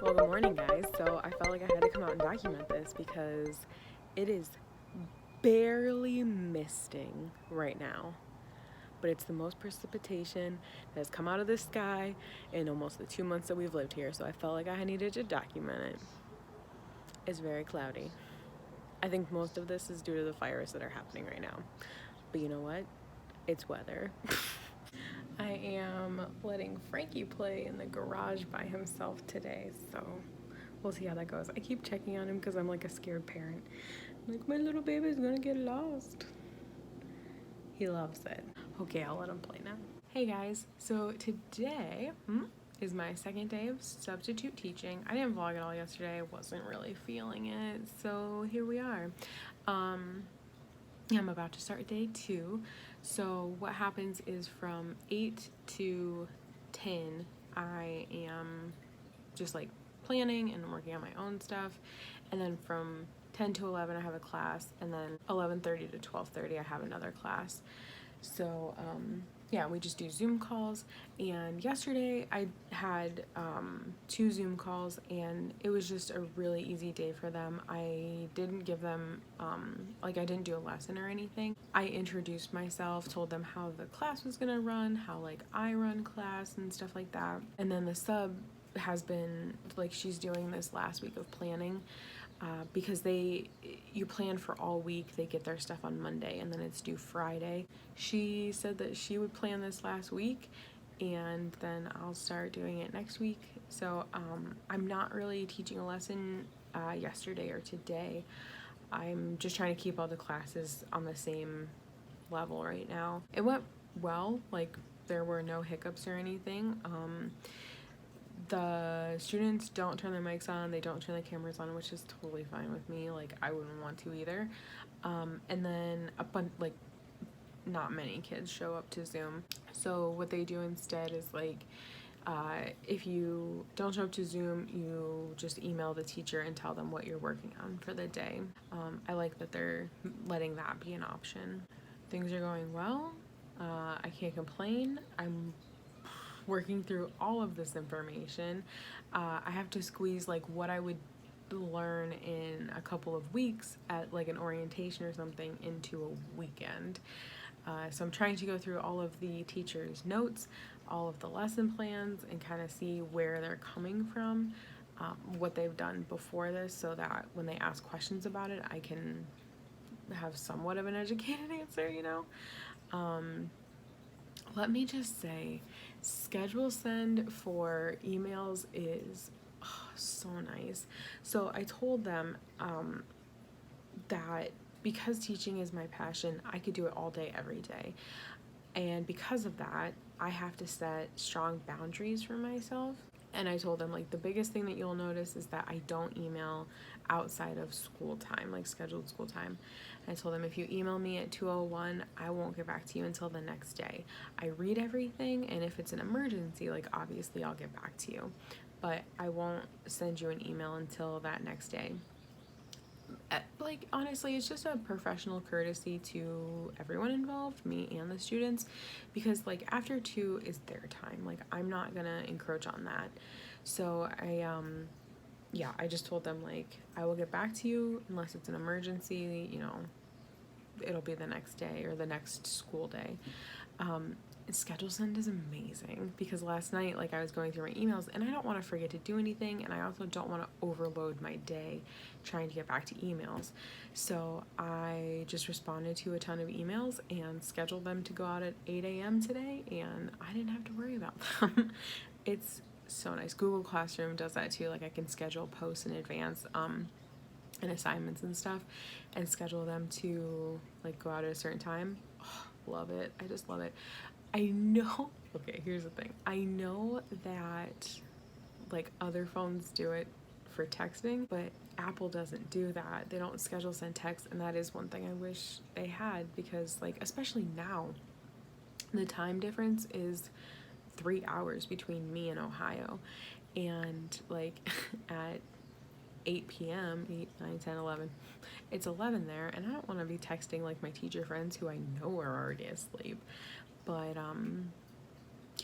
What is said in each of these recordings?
Well, good morning, guys. So I felt like I had to come out and document this because it is barely misting right now, but it's the most precipitation that has come out of the sky in almost the 2 months that we've lived here. So I felt like I needed to document it. It's very cloudy. I think most of this is due to the fires that are happening right now. But you know what? It's weather. I am letting Frankie play in the garage by himself today, so we'll see how that goes. I keep checking on him because I'm like a scared parent. I'm like, my little baby's gonna get lost. He loves it. Okay, I'll let him play now. Hey guys, so today is my second day of substitute teaching. I didn't vlog at all yesterday. I wasn't really feeling it, so here we are. I'm about to start day 2. So what happens is from 8 to 10, I am just like planning and working on my own stuff. And then from 10 to 11, I have a class. And then 11:30 to 12:30, I have another class. So yeah, we just do Zoom calls. And yesterday I had 2 Zoom calls, and it was just a really easy day for them. I didn't give them I didn't do a lesson or anything. I introduced myself, told them how the class was gonna run, how like I run class and stuff like that. And then the sub has been like, she's doing this last week of planning. Because you plan for all week, they get their stuff on Monday and then it's due Friday. She said that she would plan this last week and then I'll start doing it next week. So I'm not really teaching a lesson yesterday or today. I'm just trying to keep all the classes on the same level right now. It went well, like there were no hiccups or anything. The students don't turn their mics on, they don't turn the cameras on, which is totally fine with me. Like, I wouldn't want to either. And then not many kids show up to Zoom. So what they do instead is like, if you don't show up to Zoom, you just email the teacher and tell them what you're working on for the day. I like that they're letting that be an option. Things are going well. I can't complain. I'm working through all of this information. I have to squeeze like what I would learn in a couple of weeks at like an orientation or something into a weekend. So I'm trying to go through all of the teachers' notes, all of the lesson plans, and kind of see where they're coming from, what they've done before this, so that when they ask questions about it, I can have somewhat of an educated answer, you know? Let me just say, schedule send for emails is so nice. So I told them that because teaching is my passion, I could do it all day, every day. And because of that, I have to set strong boundaries for myself. And I told them, like, the biggest thing that you'll notice is that I don't email outside of school time, like scheduled school time. And I told them, if you email me at 2:01, I won't get back to you until the next day. I read everything, and if it's an emergency, like, obviously I'll get back to you. But I won't send you an email until that next day. Like, honestly, it's just a professional courtesy to everyone involved, me and the students, because like after 2 is their time. Like, I'm not gonna encroach on that. So I just told them, like, I will get back to you unless it's an emergency, you know, it'll be the next day or the next school day. Schedule send is amazing because last night, like, I was going through my emails and I don't want to forget to do anything, and I also don't want to overload my day trying to get back to emails. So I just responded to a ton of emails and scheduled them to go out at 8 a.m. today, and I didn't have to worry about them. It's so nice. Google Classroom does that too. Like, I can schedule posts in advance and assignments and stuff and schedule them to like go out at a certain time. Oh, love it. I just love it. I know, okay, here's the thing. I know that like other phones do it for texting, but Apple doesn't do that. They don't schedule send text, and that is one thing I wish they had, because like, especially now, the time difference is 3 hours between me and Ohio. And like at 8 p.m., 8, 9, 10, 11, it's 11 there, and I don't want to be texting like my teacher friends who I know are already asleep. But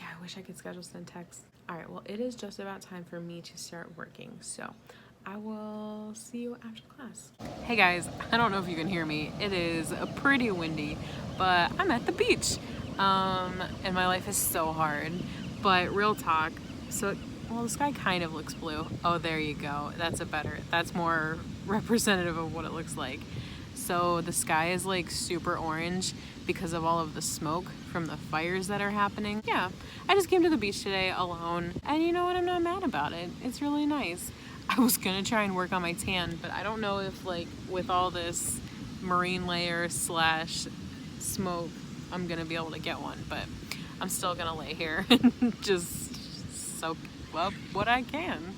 yeah, I wish I could schedule send texts. All right, well, it is just about time for me to start working, so I will see you after class. Hey guys, I don't know if you can hear me. It is pretty windy, but I'm at the beach. And my life is so hard. But real talk, so, well, the sky kind of looks blue. Oh, there you go. That's more representative of what it looks like. So the sky is like super orange because of all of the smoke from the fires that are happening. Yeah, I just came to the beach today alone, and you know what? I'm not mad about it. It's really nice. I was gonna try and work on my tan, but I don't know if, like, with all this marine layer slash smoke, I'm gonna be able to get one, but I'm still gonna lay here and just soak up what I can.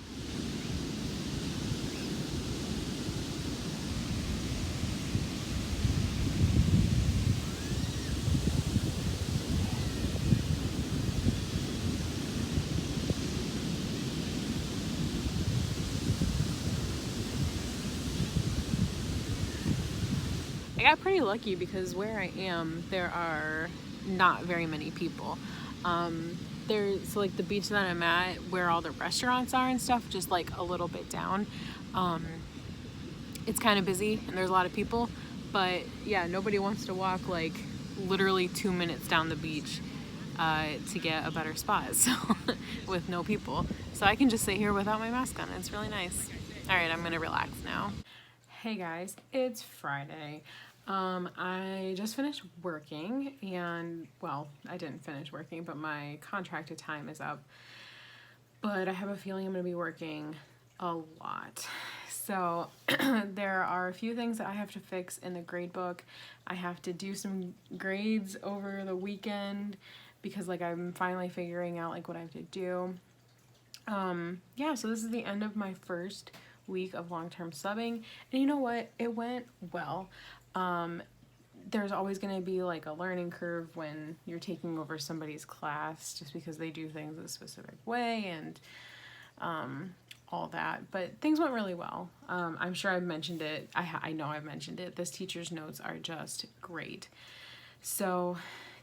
I got pretty lucky because where I am, there are not very many people. So like the beach that I'm at, where all the restaurants are and stuff, just like a little bit down, it's kind of busy and there's a lot of people, but yeah, nobody wants to walk like literally 2 minutes down the beach to get a better spot, so with no people. So I can just sit here without my mask on. It's really nice. All right, I'm gonna relax now. Hey guys, it's Friday. I just finished working, and well, I didn't finish working, but my contracted time is up. But I have a feeling I'm going to be working a lot. So there are a few things that I have to fix in the grade book. I have to do some grades over the weekend because like I'm finally figuring out like what I have to do. Yeah, so this is the end of my first week of long-term subbing, and you know what? It went well. There's always going to be like a learning curve when you're taking over somebody's class just because they do things a specific way and all that, but things went really well. I'm sure I've mentioned it. I know I've mentioned it. This teacher's notes are just great. So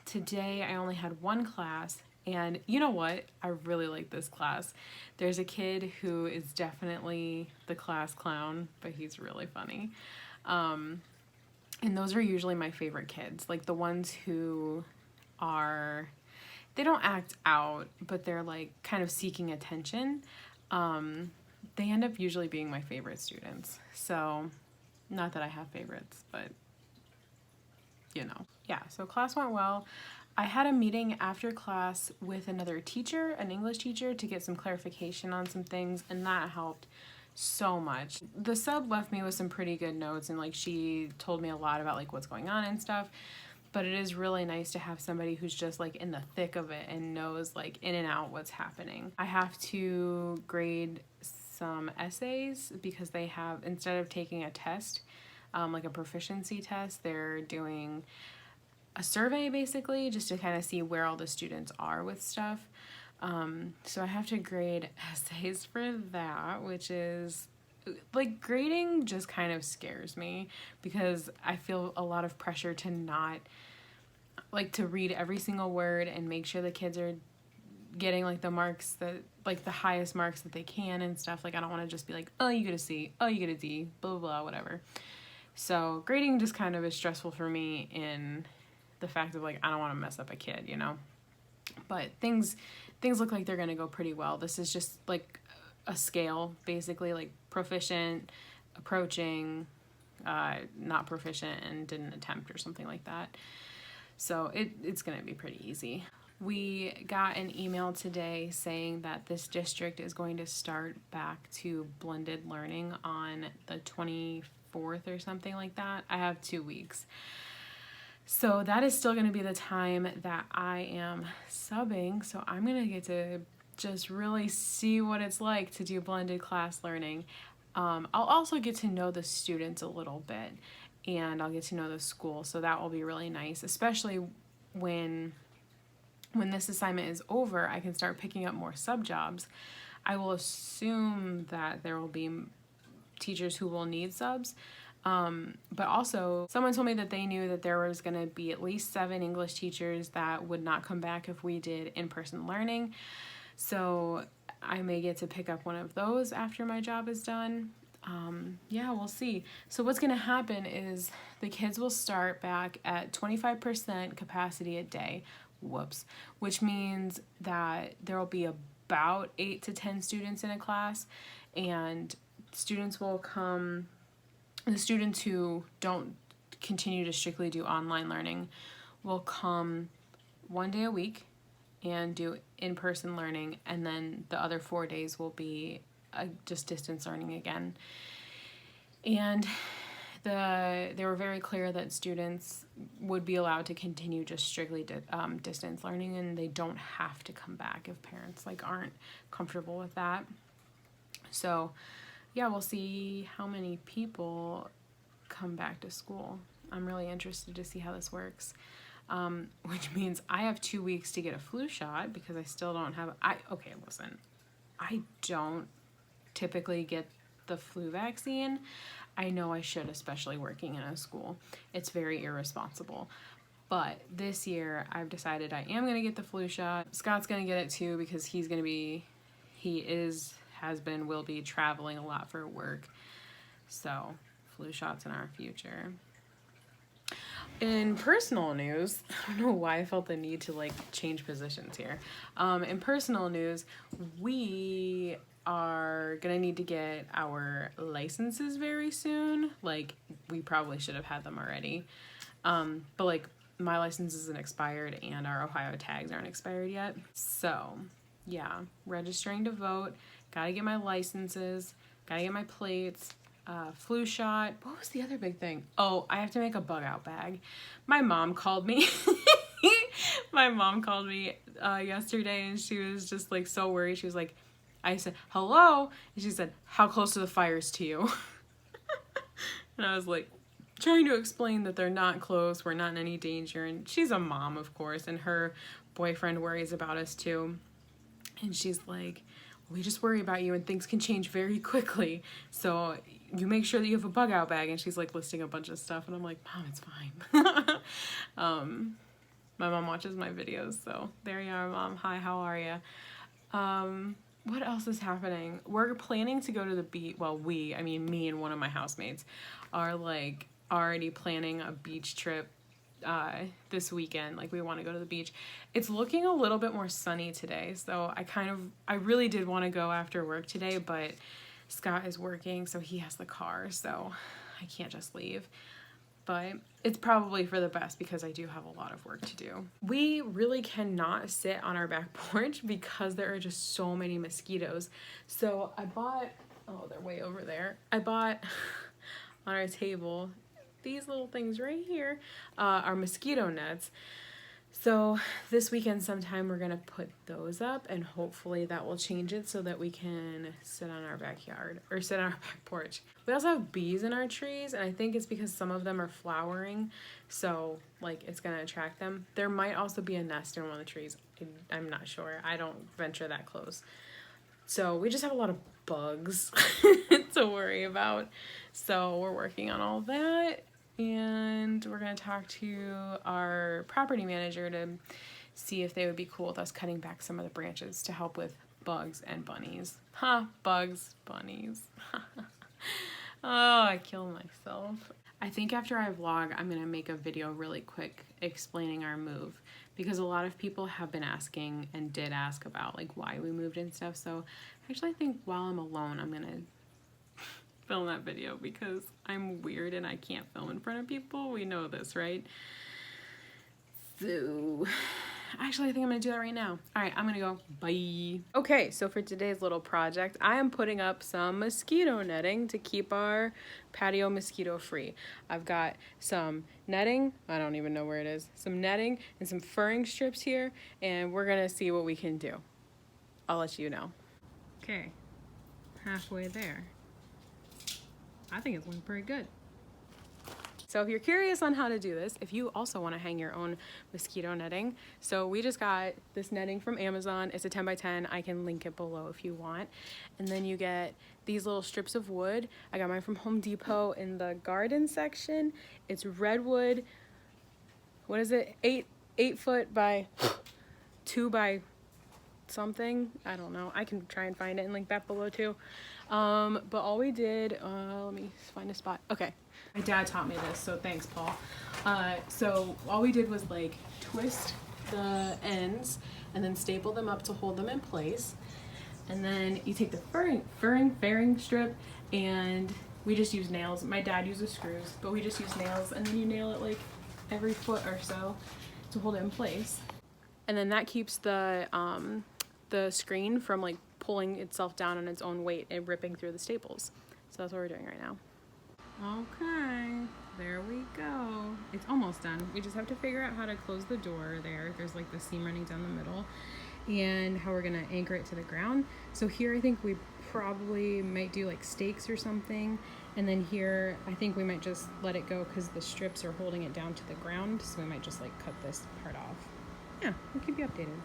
today I only had one class, and you know what? I really like this class. There's a kid who is definitely the class clown, but he's really funny. And those are usually my favorite kids, like the ones who are, they don't act out, but they're like kind of seeking attention. They end up usually being my favorite students. So, not that I have favorites, but you know. Yeah, so class went well. I had a meeting after class with another teacher, an English teacher, to get some clarification on some things, and that helped so much. The sub left me with some pretty good notes, and like she told me a lot about like what's going on and stuff, but it is really nice to have somebody who's just like in the thick of it and knows like in and out what's happening. I have to grade some essays because they have, instead of taking a test, like a proficiency test, they're doing a survey basically just to kind of see where all the students are with stuff. So I have to grade essays for that, which is like, grading just kind of scares me because I feel a lot of pressure to not like to read every single word and make sure the kids are getting like the marks that, like the highest marks that they can and stuff. Like I don't want to just be like, oh, you get a C, oh, you get a D, blah, blah, blah, whatever. So grading just kind of is stressful for me in the fact of like, I don't want to mess up a kid, you know? But things look like they're going to go pretty well. This is just like a scale, basically, like proficient, approaching, not proficient, and didn't attempt or something like that. So it's going to be pretty easy. We got an email today saying that this district is going to start back to blended learning on the 24th or something like that. I have 2 weeks. So that is still going to be the time that I am subbing. So I'm going to get to just really see what it's like to do blended class learning. I'll also get to know the students a little bit, and I'll get to know the school. So that will be really nice, especially when this assignment is over, I can start picking up more sub jobs. I will assume that there will be teachers who will need subs. But also, someone told me that they knew that there was going to be at least 7 English teachers that would not come back if we did in-person learning. So I may get to pick up one of those after my job is done. Yeah, we'll see. So what's going to happen is the kids will start back at 25% capacity a day. Whoops. Which means that there will be about 8 to 10 students in a class, and students will come. The students who don't continue to strictly do online learning will come 1 day a week and do in-person learning, and then the other 4 days will be just distance learning again. And they were very clear that students would be allowed to continue just strictly distance learning, and they don't have to come back if parents aren't comfortable with that. So yeah, we'll see how many people come back to school. I'm really interested to see how this works. Which means I have 2 weeks to get a flu shot because I still don't have, okay, listen, I don't typically get the flu vaccine. I know I should, especially working in a school. It's very irresponsible. But this year I've decided I am going to get the flu shot. Scott's going to get it too because will be traveling a lot for work. So flu shots in our future. In personal news, I don't know why I felt the need to change positions here. In personal news, we are gonna need to get our licenses very soon. We probably should have had them already. But my license isn't expired and our Ohio tags aren't expired yet. So yeah, registering to vote, gotta get my licenses, gotta get my plates, flu shot. What was the other big thing? Oh, I have to make a bug out bag. My mom called me. My mom called me yesterday, and she was just so worried. She was like, I said, hello? And she said, how close are the fires to you? And I was trying to explain that they're not close, we're not in any danger. And she's a mom, of course, and her boyfriend worries about us too. And she's like, we just worry about you and things can change very quickly. So you make sure that you have a bug out bag. And she's listing a bunch of stuff. And I'm like, Mom, it's fine. My mom watches my videos. So there you are, Mom. Hi, how are you? What else is happening? We're planning to go to the beach. Well, me and one of my housemates are already planning a beach trip this weekend. We want to go to the beach. It's looking a little bit more sunny today, so I really did want to go after work today, but Scott is working, so he has the car, so I can't just leave. But it's probably for the best because I do have a lot of work to do. We really cannot sit on our back porch because there are just so many mosquitoes. So I bought, oh, they're way over there. I bought on our table these little things right here are mosquito nets. So this weekend sometime we're gonna put those up, and hopefully that will change it so that we can sit on our backyard or sit on our back porch. We also have bees in our trees, and I think it's because some of them are flowering, so it's gonna attract them. There might also be a nest in one of the trees. I'm not sure. I don't venture that close. So we just have a lot of bugs to worry about. So we're working on all that. And we're going to talk to our property manager to see if they would be cool with us cutting back some of the branches to help with bugs and bunnies. Bugs, bunnies. Oh, I kill myself. I think after I vlog, I'm going to make a video really quick explaining our move, because a lot of people have been asking and did ask about why we moved and stuff. So actually I think while I'm alone, I'm going to film that video because I'm weird and I can't film in front of people. We know this, right? So actually I think I'm gonna do that right now. All right, I'm gonna go. Bye. Okay, so for today's little project, I am putting up some mosquito netting to keep our patio mosquito free. I've got some netting, I don't even know where it is, some netting and some furring strips here, and we're gonna see what we can do. I'll let you know. Okay, halfway there. I think it's looking pretty good. So if you're curious on how to do this, if you also want to hang your own mosquito netting, so we just got this netting from Amazon. It's a 10 by 10. I can link it below if you want. And then you get these little strips of wood. I got mine from Home Depot in the garden section. It's redwood. What is it? 8 foot by 2 by something. I don't know. I can try and find it and link that below too. But all we did, let me find a spot. Okay. My dad taught me this, so thanks, Paul. So all we did was like twist the ends and then staple them up to hold them in place. And then you take the furring strip, and we just use nails. My dad uses screws, but we just use nails, and then you nail it like every foot or so to hold it in place. And then that keeps the screen from like pulling itself down on its own weight and ripping through the staples. So that's what we're doing right now. Okay, there we go. It's almost done. We just have to figure out how to close the door there. There's like the seam running down the middle, and how we're gonna anchor it to the ground. So here I think we probably might do like stakes or something, and then here I think we might just let it go because the strips are holding it down to the ground, so we might just like cut this part off. Yeah, we'll keep you updated.